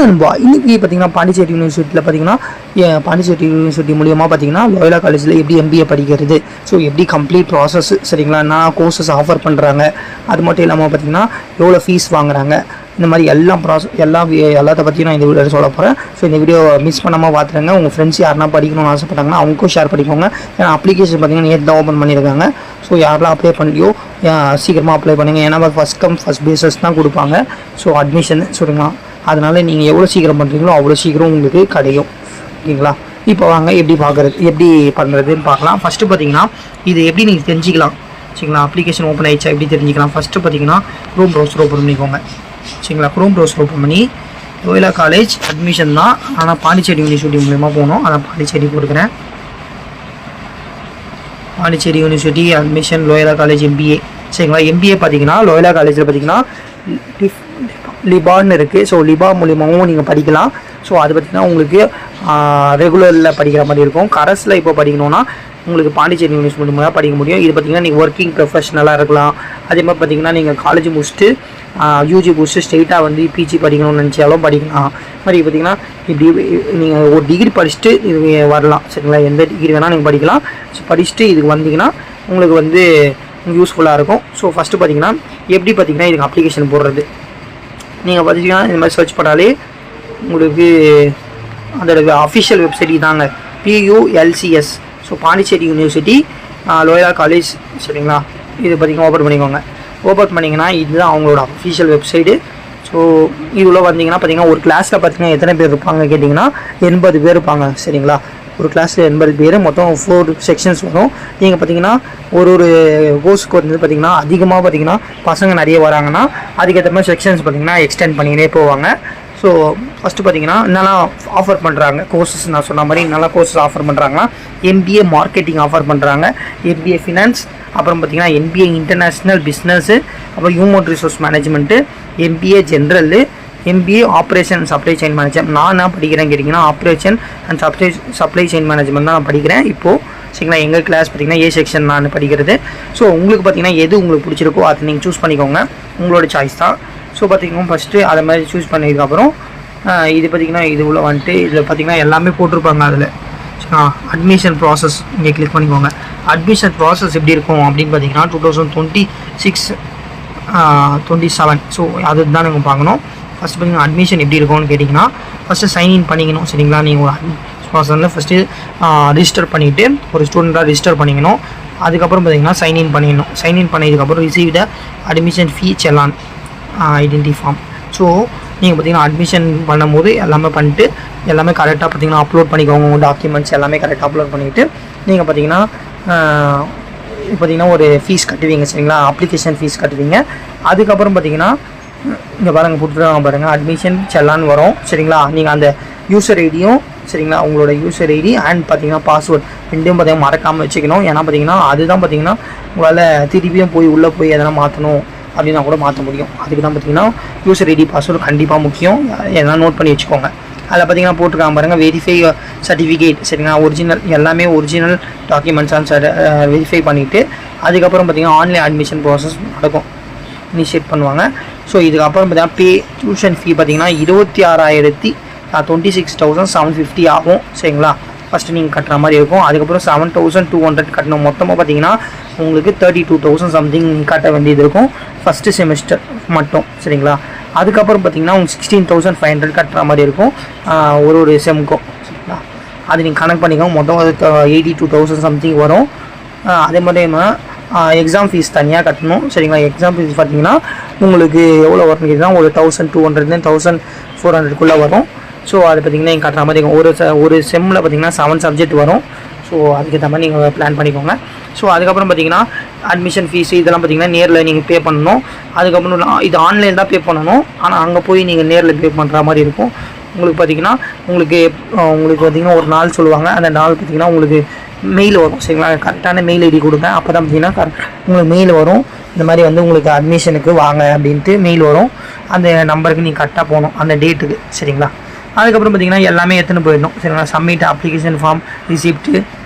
நண்பா இன்றைக்கி பார்த்தீங்கன்னா பாண்டிச்சேரி யூனிவர்சிட்டியில் பார்த்தீங்கன்னா பாண்டிச்சேரி யூனிவர்சிட்டி மூலியமாக பார்த்தீங்கன்னா லோயலா காலேஜில் எப்படி எம்பிஏ படிக்கிறது, ஸோ எப்படி கம்ப்ளீட் ப்ராசஸ் சரிங்களா, நான் கோர்சஸ் ஆஃபர் பண்ணுறாங்க, அது மட்டும் இல்லாமல் பார்த்தீங்கன்னா எவ்வளோ ஃபீஸ் வாங்குறாங்க, இந்த மாதிரி எல்லா எல்லாத்த பற்றியும் நான் இந்த வீடியோ சொல்ல போகிறேன். ஸோ இந்த வீடியோ மிஸ் பண்ணாமல் பார்த்துருங்க. உங்கள் ஃப்ரெண்ட்ஸ் யாருனா படிக்கணும்னு ஆசைப்பட்டாங்கன்னா அவங்களுக்கும் ஷேர் பண்ணிக்கோங்க. ஏன்னா அப்ளிகேஷன் பார்த்தீங்கன்னா நேற்று தான் ஓப்பன் பண்ணியிருக்காங்க. ஸோ யாரெல்லாம் அப்ளை பண்ணியோ சீக்கிரமாக அப்ளை பண்ணுங்கள். ஏன்னா ஃபஸ்ட் கம் ஃபஸ்ட் பேஸஸ் தான் கொடுப்பாங்க. ஸோ அட்மிஷன் சொல்லுங்க, அதனால் நீங்கள் எவ்வளோ சீக்கிரம் பண்ணுறீங்களோ அவ்வளோ சீக்கிரம் உங்களுக்கு கிடைக்கும். ஓகேங்களா? இப்போ வாங்க எப்படி பண்ணுறதுன்னு பார்க்கலாம். ஃபஸ்ட்டு பார்த்தீங்கன்னா இது எப்படி நீங்கள் தெரிஞ்சிக்கலாம் சரிங்களா, அப்ளிகேஷன் ஓப்பன் ஆகிடுச்சா எப்படி தெரிஞ்சிக்கலாம். ஃபஸ்ட்டு பார்த்தீங்கன்னா க்ரோம் ப்ரௌசர் ஓப்பன் பண்ணிக்கோங்க சரிங்களா. க்ரோம் ப்ரௌசர் ஓப்பன் பண்ணி லோயலா காலேஜ் அட்மிஷன் தான், ஆனால் பாண்டிச்சேரி யூனிவர்சிட்டி மூலமாக போகணும். அதான் பாண்டிச்சேரி கொடுக்குறேன். Pondicherry university admission Loyola college MBA சரிங்களா. எம்பிஏ பார்த்தீங்கன்னா லோயலா காலேஜில் பார்த்தீங்கன்னா லிபான்னு இருக்குது. ஸோ லிபா மூலியமாகவும் நீங்கள் படிக்கலாம். ஸோ அது பார்த்திங்கன்னா உங்களுக்கு ரெகுலரில் படிக்கிற மாதிரி இருக்கும். கரஸில் இப்போ படிக்கணுன்னா உங்களுக்கு பாண்டிச்சேரி யூனிவர்சிட்டி மூலமாக படிக்க முடியும். இது பார்த்திங்கன்னா நீங்கள் ஒர்க்கிங் ப்ரொஃபஷனலாக இருக்கலாம். அதே மாதிரி பார்த்திங்கன்னா நீங்கள் காலேஜ் முடிச்சுட்டு யூஜி முடிச்சுட்டு ஸ்ட்ரெயிட்டாக வந்து பிஜி படிக்கணும்னு நினச்சாலும் படிக்கலாம். மாதிரி பார்த்திங்கன்னா இப்படி நீங்கள் ஒரு டிகிரி படிச்சுட்டு இது வரலாம் சரிங்களா. எந்த டிகிரி வேணால் நீங்கள் படிக்கலாம். ஸோ படிச்சுட்டு இதுக்கு வந்தீங்கன்னா உங்களுக்கு வந்து யூஸ்ஃபுல்லாக இருக்கும். ஸோ ஃபஸ்ட்டு பார்த்திங்கன்னா எப்படி பார்த்திங்கன்னா இதுக்கு அப்ளிகேஷன் போடுறது, நீங்கள் பார்த்தீங்கன்னா இந்த மாதிரி சர்ச் பண்ணாலே உங்களுக்கு அதோட அஃபிஷியல் வெப்சைட் தாங்க, PULCS. So Pondicherry university Loyola college சரிங்களா. இது பார்த்திங்கன்னா ஓப்பன் பண்ணிக்கோங்க. ஓப்பன் பண்ணிங்கன்னா இதுதான் அவங்களோட அஃபிஷியல் வெப்சைட்டு. ஸோ இவ்வளோ வந்தீங்கன்னா பார்த்திங்கன்னா ஒரு கிளாஸில் பார்த்திங்கன்னா எத்தனை பேர் இருப்பாங்க கேட்டிங்கன்னா 80 பேர் இருப்பாங்க சரிங்களா. ஒரு கிளாஸில் 80 பேர், மொத்தம் 4 செக்ஷன்ஸ் வரும். நீங்கள் பார்த்தீங்கன்னா ஒரு கோர்ஸுக்கு வந்து பார்த்திங்கன்னா அதிகமாக பார்த்திங்கன்னா பசங்க நிறைய வராங்கன்னா அதுக்கேற்ற மாதிரி செக்ஷன்ஸ் பார்த்திங்கன்னா எக்ஸ்டெண்ட் பண்ணிக்கிட்டே போவாங்க. ஸோ ஃபஸ்ட்டு பார்த்திங்கன்னா என்னெல்லாம் ஆஃபர் பண்ணுறாங்க கோர்சஸ், நான் சொன்ன மாதிரி நல்லா கோர்சஸ் ஆஃபர் பண்ணுறாங்கன்னா MBA மார்க்கெட்டிங் ஆஃபர் பண்ணுறாங்க, MBA ஃபினான்ஸ், அப்புறம் பார்த்திங்கன்னா MBA இன்டர்நேஷ்னல் பிஸ்னஸ்ஸு, அப்புறம் human resource management, MBA general, MBA operation and supply chain management. நான் என்ன படிக்கிறேன் கேட்டிங்கன்னா operation and supply chain management தான் நான் படிக்கிறேன் இப்போது சரிங்களா. எங்கள் கிளாஸ் பார்த்திங்கன்னா A செக்ஷன் நான் படிக்கிறது. ஸோ உங்களுக்கு பார்த்திங்கன்னா எது உங்களுக்கு பிடிச்சிருக்கோ அதை நீங்கள் சூஸ் பண்ணிக்கோங்க, உங்களோட சாய்ஸ் தான். ஸோ பார்த்திங்கன்னா ஃபஸ்ட்டு அதை மாதிரி சூஸ் பண்ணதுக்கப்புறம் இது பார்த்திங்கன்னா இது உள்ள வந்துட்டு இதில் பார்த்திங்கன்னா எல்லாமே போட்டிருப்பாங்க. அதில் அட்மிஷன் ப்ராசஸ் இங்கே கிளிக் பண்ணிக்கோங்க. அட்மிஷன் ப்ராசஸ் எப்படி இருக்கும் அப்படின்னு பார்த்திங்கன்னா 2026 27 ஸோ அதுதான் நீங்கள் பார்க்கணும். ஃபஸ்ட்டு பார்த்திங்கன்னா அட்மிஷன் எப்படி இருக்கும்னு கேட்டிங்கன்னா ஃபஸ்ட்டு சைன்இன் பண்ணிக்கணும் சரிங்களா. நீங்கள் ஒரு ப்ராசஸில் ஃபஸ்ட்டு ரிஜிஸ்டர் பண்ணிவிட்டு ஒரு ஸ்டூடெண்ட்டாக ரிஜிஸ்டர் பண்ணிக்கணும். அதுக்கப்புறம் பார்த்திங்கன்னா சைன்இன் பண்ணிடணும். சைன்இன் பண்ணதுக்கப்புறம் ரிசீவ்ட அட்மிஷன் ஃபீ செல்லான் ஐடென்டி ஃபார்ம். ஸோ நீங்கள் பார்த்திங்கன்னா அட்மிஷன் பண்ணும்போது எல்லாமே பண்ணிட்டு எல்லாமே கரெக்டாக பார்த்திங்கன்னா அப்லோட் பண்ணிக்கோங்க. உங்கள் டாக்குமெண்ட்ஸ் எல்லாமே கரெக்டாக அப்லோட் பண்ணிவிட்டு நீங்கள் பார்த்திங்கன்னா ஒரு ஃபீஸ் கட்டுவீங்க சரிங்களா. அப்ளிகேஷன் ஃபீஸ் கட்டுவீங்க. அதுக்கப்புறம் பார்த்திங்கன்னா இங்கே பாருங்கள் கொடுத்துருவாங்க பாருங்கள், அட்மிஷன் செல்லான்னு வரும் சரிங்களா. நீங்கள் அந்த யூசர் ஐடியும் சரிங்களா, உங்களோட யூசர் ஐடி அண்ட் பார்த்திங்கன்னா பாஸ்வேர்ட் ரெண்டும் பார்த்திங்கன்னா மறக்காமல் வச்சுக்கணும். ஏன்னா பார்த்திங்கன்னா அதுதான் பார்த்திங்கன்னா உங்களால் திருப்பியும் போய் உள்ளே போய் எதனா மாற்றணும் அப்படின்னா கூட மாற்ற முடியும். அதுக்கு தான் பார்த்திங்கன்னா யூசர் ஐடி பாஸ்வேர்டு கண்டிப்பாக முக்கியம், எதனா நோட் பண்ணி வச்சுக்கோங்க. அதில் பார்த்திங்கன்னா போட்டிருக்காங்க பாருங்கள் வெரிஃபை சர்டிஃபிகேட் சரிங்களா. ஒரிஜினல் எல்லாமே ஒரிஜினல் டாக்குமெண்ட்ஸாக வெரிஃபை பண்ணிவிட்டு அதுக்கப்புறம் பார்த்திங்கன்னா ஆன்லைன் அட்மிஷன் ப்ராசஸ் நடக்கும், இனிஷியேட் பண்ணுவாங்க. ஸோ இதுக்கப்புறம் பார்த்திங்கன்னா டியூஷன் ஃபீ பார்த்திங்கன்னா 26,750 ஆகும் சரிங்களா. ஃபஸ்ட்டு நீங்கள் கட்டுற மாதிரி இருக்கும். அதுக்கப்புறம் 7,200 கட்டணும். மொத்தமாக பார்த்திங்கன்னா உங்களுக்கு 32,000 சம்திங் கட்ட வேண்டியது இருக்கும் ஃபஸ்ட்டு செமஸ்டர் மட்டும் சரிங்களா. அதுக்கப்புறம் பார்த்திங்கன்னா உங்களுக்கு 16,500 கட்டுற மாதிரி இருக்கும் ஒரு செம்க்கும் சரிங்களா. அது நீங்கள் கணக்கு பண்ணிக்கோங்க. மொத்தம் 82,000 சம்திங் வரும். அதே மாதிரி எக்ஸாம் ஃபீஸ் தனியாக கட்டணும் சரிங்களா. எக்ஸாம் ஃபீஸ் பார்த்திங்கன்னா உங்களுக்கு எவ்வளோ வரும்னு கேட்டிங்கன்னா ஒரு 1,200 1,400 வரும். ஸோ அது பார்த்திங்கன்னா நீங்கள் கட்டுற மாதிரி இருக்கும். ஒரு செம்மில் பார்த்திங்கன்னா 7 சப்ஜெக்ட் வரும். ஸோ அதுக்கேற்ற மாதிரி நீங்கள் பிளான் பண்ணிக்கோங்க. ஸோ அதுக்கப்புறம் பார்த்திங்கன்னா அட்மிஷன் ஃபீஸ் இதெல்லாம் பார்த்திங்கன்னா நேரில் நீங்கள் பே பண்ணணும். அதுக்கப்புறம் இது ஆன்லைன் தான் பே பண்ணணும், ஆனால் அங்கே போய் நீங்கள் நேரில் பே பண்ணுற மாதிரி இருக்கும். உங்களுக்கு பார்த்திங்கன்னா உங்களுக்கு பார்த்திங்கன்னா ஒரு நாள் சொல்லுவாங்க. அந்த நாள் பார்த்திங்கன்னா உங்களுக்கு மெயில் வரும் சரிங்களா. கரெக்டான மெயில் ஐடி கொடுங்க, அப்போ தான் பார்த்திங்கன்னா உங்களுக்கு மெயில் வரும். இந்த மாதிரி வந்து உங்களுக்கு அட்மிஷனுக்கு வாங்க அப்படின்ட்டு மெயில் வரும். அந்த நம்பருக்கு நீங்கள் கரெக்டாக போகணும் அந்த டேட்டுக்கு சரிங்களா. அதுக்கப்புறம் பார்த்திங்கன்னா எல்லாமே எடுத்துன்னு போயிடணும் சரிங்களா. சப்மிட் அப்ளிகேஷன் ஃபார்ம், ரிசிப்ட்டு,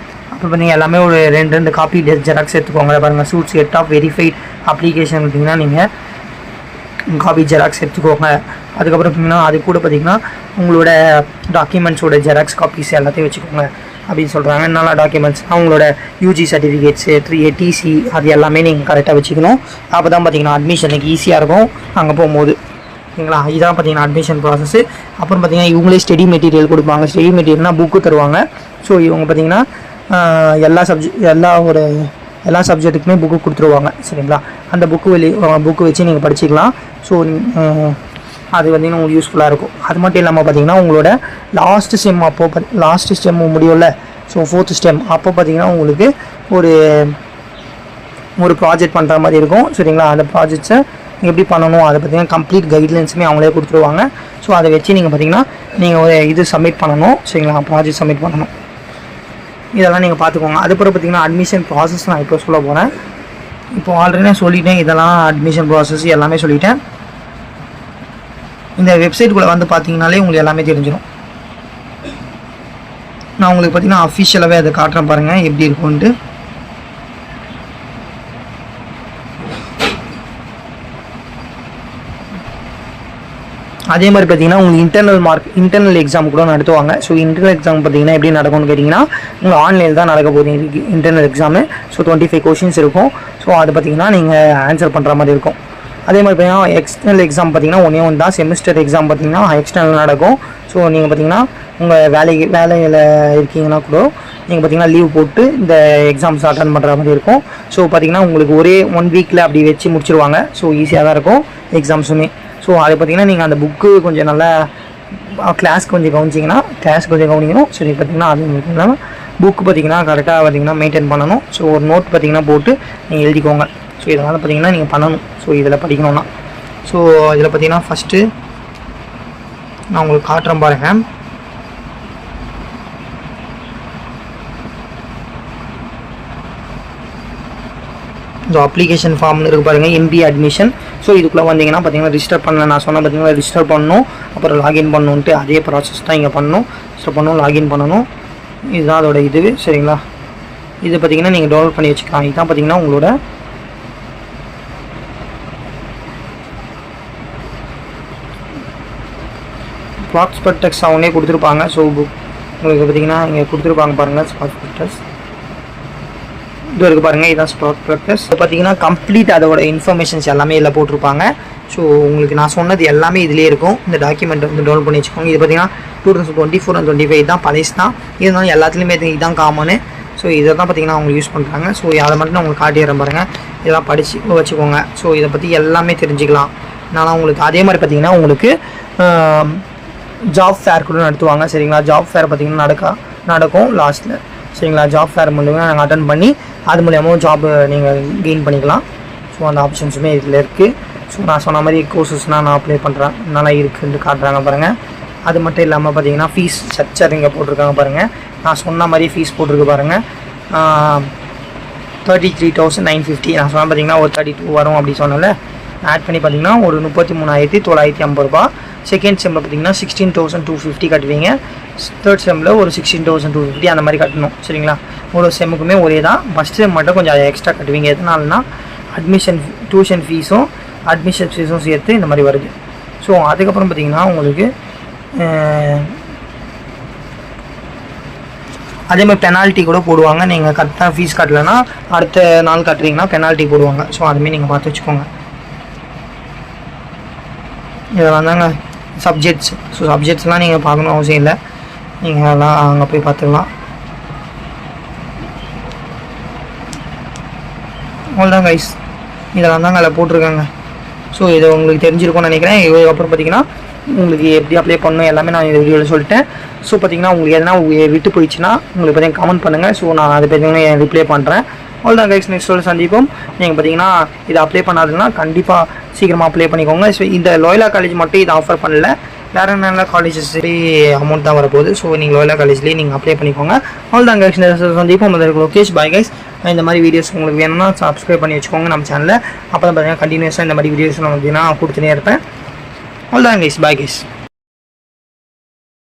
அப்புறம் பார்த்தீங்கன்னா எல்லாமே ஒரு 2 காப்பி ஜெராக்ஸ் எடுத்துக்கோங்க. பாருங்கள் suit set of verified application பார்த்திங்கன்னா நீங்கள் காப்பி ஜெராக்ஸ் எடுத்துக்கோங்க. அதுக்கப்புறம் பார்த்திங்கன்னா அது கூட பார்த்திங்கன்னா உங்களோட டாக்குமெண்ட்ஸோட ஜெராக்ஸ் காப்பீஸ் எல்லாத்தையும் வச்சுக்கோங்க அப்படின்னு சொல்கிறாங்க. என்னெல்லாம் டாக்குமெண்ட்ஸ், அவங்களோட யூஜி சர்டிஃபிகேட்ஸு 3A TC அது எல்லாமே நீங்கள் கரெக்டாக வச்சுக்கணும். அப்போ தான் பார்த்திங்கன்னா அட்மிஷனுக்கு ஈஸியாக இருக்கும் அங்கே போகும்போது. ஓகேங்களா, இதான் பார்த்திங்கன்னா அட்மிஷன் ப்ராசஸ்ஸு. அப்புறம் பார்த்திங்கன்னா இவங்களே ஸ்டடி மெட்டீரியல் கொடுப்பாங்க. ஸ்டடி மெட்டீரியல்னால் புக்கு தருவாங்க. ஸோ இவங்க பார்த்திங்கன்னா எல்லா சப்ஜெக்ட்டுக்குமே புக்கு கொடுத்துருவாங்க. சரிங்களா, அந்த புக்கு வச்சு நீங்கள் படிச்சிக்கலாம். ஸோ அது பார்த்திங்கன்னா உங்களுக்கு யூஸ்ஃபுல்லாக இருக்கும். அது மட்டும் இல்லாமல் பார்த்திங்கன்னா உங்களோட லாஸ்ட் ஸ்டெம் முடியும்ல, ஸோ 4th ஸ்டெம் அப்போ பார்த்திங்கன்னா உங்களுக்கு ஒரு ப்ராஜெக்ட் பண்ணுற மாதிரி இருக்கும். சரிங்களா, அந்த ப்ராஜெக்ட்ஸை எப்படி பண்ணணும் அதை பார்த்திங்கன்னா கம்ப்ளீட் கைட்லைன்ஸுமே அவங்களே கொடுத்துருவாங்க. ஸோ அதை வச்சு நீங்கள் பார்த்திங்கன்னா நீங்கள் இது சப்மிட் பண்ணணும். சரிங்களா, ப்ராஜெக்ட் சப்மிட் பண்ணணும். இதெல்லாம் நீங்கள் பார்த்துக்கோங்க. அதுக்கப்புறம் பார்த்திங்கன்னா அட்மிஷன் ப்ராசஸ் நான் இப்போ சொல்ல போகிறேன். இப்போ ஆல்ரெடி நான் சொல்லிட்டேன், இதெல்லாம் அட்மிஷன் ப்ராசஸ் எல்லாமே சொல்லிட்டேன். இந்த வெப்சைட்டுக்குள்ளே வந்து பார்த்தீங்கனாலே உங்களுக்கு எல்லாமே தெரிஞ்சிடும். நான் உங்களுக்கு பார்த்திங்கன்னா அஃபிஷியலாகவே அதை காட்டுறேன் பாருங்கள் எப்படி இருக்கும்ன்ட்டு. அதே மாதிரி பார்த்திங்கன்னா உங்களுக்கு இன்டர்னல் எக்ஸாம் கூட நடத்துவாங்க. ஸோ இன்டர்னல் எக்ஸாம் பார்த்திங்கன்னா எப்படி நடக்கும்னு கேட்டிங்கன்னா உங்களுக்கு ஆன்லைனில் தான் நடக்க போகுது இன்டர்னல் எக்ஸாமு. ஸோ 25 கொஷின்ஸ் இருக்கும். ஸோ அது பார்த்திங்கன்னா நீங்கள் ஆன்சர் பண்ணுற மாதிரி இருக்கும். அதே மாதிரி பார்த்திங்கன்னா எக்ஸ்டர்னல் எக்ஸாம் பார்த்திங்கன்னா ஒன்று தான். செமிஸ்டர் எக்ஸாம் பார்த்திங்கன்னா எக்ஸ்டர்னல் நடக்கும். ஸோ நீங்கள் பார்த்திங்கன்னா உங்கள் வேலையில் இருக்கீங்கன்னா கூட நீங்கள் பார்த்திங்கன்னா லீவ் போட்டு இந்த எக்ஸாம்ஸ் அட்டன் பண்ணுற மாதிரி இருக்கும். ஸோ பார்த்திங்கன்னா உங்களுக்கு ஒரே 1 வீக்கில் அப்படி வச்சு முடிச்சிருவாங்க. ஸோ ஈஸியாக தான் இருக்கும் எக்ஸாம்ஸுமே. ஸோ அதை பார்த்திங்கன்னா நீங்கள் அந்த புக்கு கொஞ்சம் நல்லா கிளாஸ் கொஞ்சம் கவனிக்கணும். சரி பார்த்திங்கன்னா அது உங்களுக்கு இல்லாமல் புக்கு பார்த்திங்கன்னா கரெக்டாக பார்த்திங்கன்னா மெயின்டைன் பண்ணணும். ஸோ ஒரு நோட் பார்த்திங்கன்னா போட்டு நீங்கள் எழுதிக்கோங்க. ஸோ இதனால் பார்த்திங்கன்னா நீங்கள் பண்ணணும். ஸோ இதில் படிக்கணும்னா ஸோ இதில் பார்த்திங்கன்னா ஃபஸ்ட்டு நான் உங்களுக்கு காட்டுறேன் பாருங்கள். ஸோ அப்ளிகேஷன் ஃபார்ம்னு இருக்குது பாருங்கள், MBA அட்மிஷன். ஸோ இதுக்குள்ளே வந்தீங்கன்னா பார்த்தீங்கன்னா ரிஜிஸ்டர் பண்ணல, நான் சொன்ன பார்த்தீங்கன்னா ரிஜிஸ்டர் பண்ணணும், அப்புறம் லாகின் பண்ணணுன்ட்டு அதே ப்ராசஸ் தான் இங்கே பண்ணணும். ரிஜிஸ்டர் பண்ணணும், லாகின் பண்ணணும். இதுதான் அதோட இது. சரிங்களா, இது பார்த்தீங்கன்னா நீங்கள் டவுன்லோட் பண்ணி வச்சுக்கலாம். இதுதான் பார்த்தீங்கன்னா உங்களோட ப்ராஸ்பெக்டஸ் அவனே கொடுத்துருப்பாங்க. ஸோ உங்களுக்கு பார்த்தீங்கன்னா இங்கே கொடுத்துருப்பாங்க பாருங்கள் ப்ராஸ்பெக்டஸ். இது இருக்குது பாருங்கள், இதுதான் ப்ராஸ்பெக்டஸ். பார்த்தீங்கன்னா கம்ப்ளீட் அதோட இன்ஃபர்மேஷன்ஸ் எல்லாமே இதில் போட்டிருப்பாங்க. ஸோ உங்களுக்கு நான் சொன்னது எல்லாமே இதிலே இருக்கும். இந்த டாக்குமெண்ட் வந்து டவுன்லோட் பண்ணி வச்சுக்கோங்க. இது பார்த்தீங்கன்னா 2024 and 25 தான் பழைய தான். இருந்தாலும் எல்லாத்துலேயுமே இதுதான் காமனு. ஸோ இதை தான் பார்த்தீங்கன்னா அவங்க யூஸ் பண்ணுறாங்க. ஸோ அதை மட்டும் நான் உங்களுக்கு காட்டிடுறேன் பாருங்கள். இதெல்லாம் படித்து வச்சுக்கோங்க. ஸோ இதை பற்றி எல்லாமே தெரிஞ்சுக்கலாம். நான் உங்களுக்கு அதே மாதிரி பார்த்தீங்கன்னா உங்களுக்கு ஜாப் ஃபேர் கூட நடத்துவாங்க. சரிங்களா, ஜாப் ஃபேர் பார்த்திங்கன்னா நடக்கும் லாஸ்ட்டில். சரிங்களா, ஜாப் ஃபேர் மூலிமா நாங்கள் அட்டன் பண்ணி அது மூலியமாக ஜாப் நீங்கள் கெயின் பண்ணிக்கலாம். ஸோ அந்த ஆப்ஷன்ஸுமே இதில் இருக்குது. ஸோ நான் சொன்ன மாதிரி கோர்சஸ்னால் நான் அப்ளை பண்ணுறேன், நல்லா இருக்குதுன்னு காட்டுறாங்க பாருங்கள். அது மட்டும் இல்லாமல் பார்த்தீங்கன்னா ஃபீஸ் ஸ்ட்ரக்சர் இங்கே போட்டிருக்காங்க பாருங்கள். நான் சொன்ன மாதிரி ஃபீஸ் போட்டிருக்கு பாருங்கள். 33,950. நான் சொன்ன பார்த்தீங்கன்னா ஒரு 32 வரும் அப்படி சொன்னல. ஆட் பண்ணி பார்த்தீங்கன்னா ஒரு 33,950 ரூபா. செகண்ட் செம்மில் பார்த்தீங்கன்னா 16,250 கட்டுவீங்க. தேர்ட் செம்மில் ஒரு 16,250 அந்த மாதிரி கட்டணும். சரிங்களா, ஒரு செம்முக்குமே ஒரே தான். ஃபஸ்ட் செம் மட்டும் கொஞ்சம் எக்ஸ்ட்ரா கட்டுவீங்க. எதனாலனா டியூஷன் ஃபீஸும் அட்மிஷன் ஃபீஸும் சேர்த்து இந்த மாதிரி வருது. ஸோ அதுக்கப்புறம் பார்த்திங்கன்னா உங்களுக்கு அதே மாதிரி பெனால்ட்டி கூட போடுவாங்க. நீங்கள் கரெக்டாக ஃபீஸ் கட்டலைன்னா அடுத்த நாள் கட்டுறீங்கன்னா பெனால்ட்டி போடுவாங்க. ஸோ அதுமாரி நீங்கள் பார்த்து வச்சுக்கோங்க. இதெல்லாம் தாங்க சப்ஜெக்ட்ஸ். ஸோ சப்ஜெக்ட்ஸ்லாம் நீங்கள் பார்க்கணும் அவசியம் இல்லை, நீங்கள் எல்லாம் அங்கே போய் பார்த்துக்கலாம். அவ்வளோதான் கைஸ், இதெல்லாம் தாங்க அதில் போட்டிருக்காங்க. ஸோ இது உங்களுக்கு தெரிஞ்சிருக்கும்னு நினைக்கிறேன். இதுக்கப்புறம் பார்த்தீங்கன்னா உங்களுக்கு எப்படி அப்ளை பண்ணணும் எல்லாமே நான் இந்த வீடியோவில் சொல்லிட்டேன். ஸோ பார்த்தீங்கன்னா உங்களுக்கு எதனா விட்டு போயிடுச்சுன்னா உங்களுக்கு பார்த்தீங்கன்னா கமெண்ட் பண்ணுங்கள். ஸோ நான் அதை பார்த்தீங்கன்னா ரிப்ளை பண்ணுறேன். அவ்வளோதான் கைஸ், நெக்ஸ்ட் சந்திப்போம். நீங்கள் பார்த்தீங்கன்னா இதை அப்ளை பண்ணாதுன்னா கண்டிப்பாக சீக்கிரமாக அப்ளை பண்ணிக்கோங்க. ஸோ இந்த லோயலா காலேஜ் மட்டும் இதை ஆஃபர் பண்ணல, வேறு நல்ல காலேஜஸ் அமௌண்ட் தான் வரப்போகுது. ஸோ நீங்கள் லோயலா காலேஜ்லேயே நீங்கள் அப்ளை பண்ணிக்கோங்க. அவ்வளோதான் கைஸ், சந்திப்போம். முதல்ல லோகேஷ் பாய் கைஸ். இந்த மாதிரி வீடியோஸ் உங்களுக்கு வேணும்னா சப்ஸ்கிரைப் பண்ணி வச்சுக்கோங்க நம்ம சேனலில். அப்போ தான் பார்த்தீங்கன்னா கண்டினியூஸாக இந்த மாதிரி வீடியோஸ் நான் பார்த்தீங்கன்னா கொடுத்துனே இருப்பேன். அவ்வளோதான் கைஸ், பாய் கைஸ்.